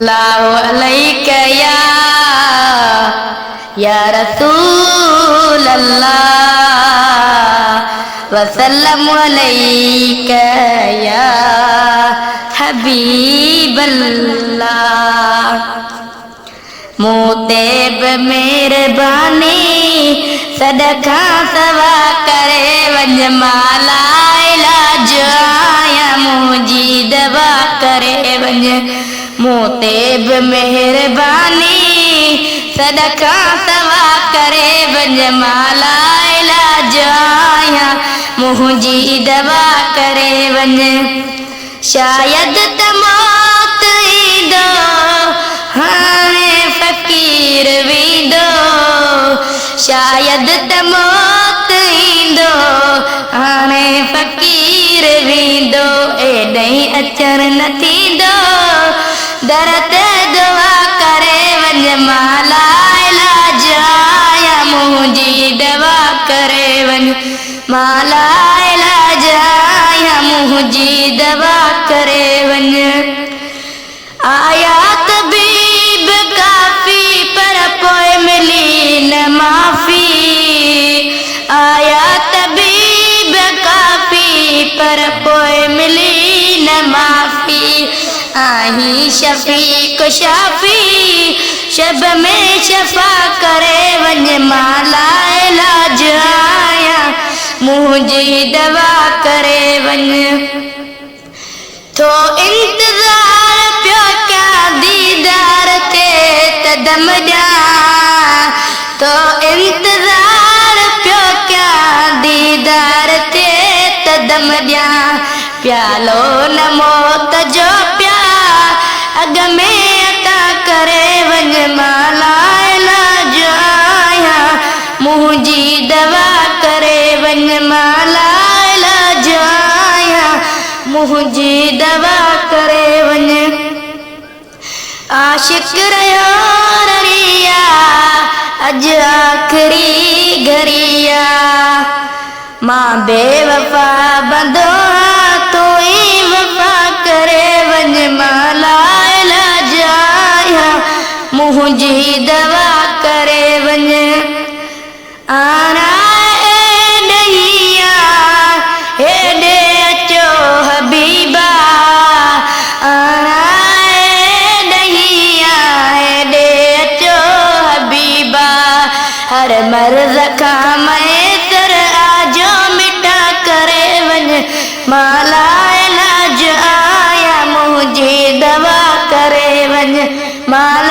सल्लल्लाहु अलैका या रसूल अल्लाह वसल्लमु अलैका या हबीब अल्लाह। मोतेब मेहरबानी सदका सवा करे वंज माला इलाज आया मुंहिंजी दवा करे वंज। मोतेब मेहरबानी सदका सवा करे वंज माला इलाज आया मुंहिंजी दवा करे वंज। शायद त मौत ईंदो हाणे फ़कीर वींदो, शायद त मौत ईंदो हाणे फ़कीर वींदो। एॾई अचण न थींदो दर ते दुआ करे वंज माला इलाज आया मुंहिंजी दवा करे वंज। माला इलाज आया मुंहिंजी दवा करे वंज। आया तबीब काफ़ी पर पोइ मिली न माफ़ी, आया तबीब काफ़ी पर पोइ मिली न माफ़ी। आही शफ़ीक़ शाफ़ी शब में शफ़ा करे वंज माला इलाज आया मुंहिंजी दवा करे वंज। थो इंतज़ार पियो कयां दीदार ते त दम ॾियां, थो इंतज़ार पियो कयां दीदार ते त दम ॾियां। प्यालो न मौत जो पिया अॻ में अता करे वंज माला इलाज आया मुंहिंजी दवा करे वंज। माला इलाज आया मुंहिंजी दवा करे वंज। आशिक़ रहियो ररिया अॼु आख़िरी घड़िया, मां बेवफ़ा बंदो तूं ई वफ़ा करे वंज। माला इलाज आया मुंहिंजी दवा करे वंज। आना ॾहिया हेॾे अचो हबीबा, आना ॾहिया हेॾे अचो हबीबा। हर मर्ज़ खां मैसर आजो मिटा करे वंज माला इलाज आया मुंहिंजी दवा करे वंज। माला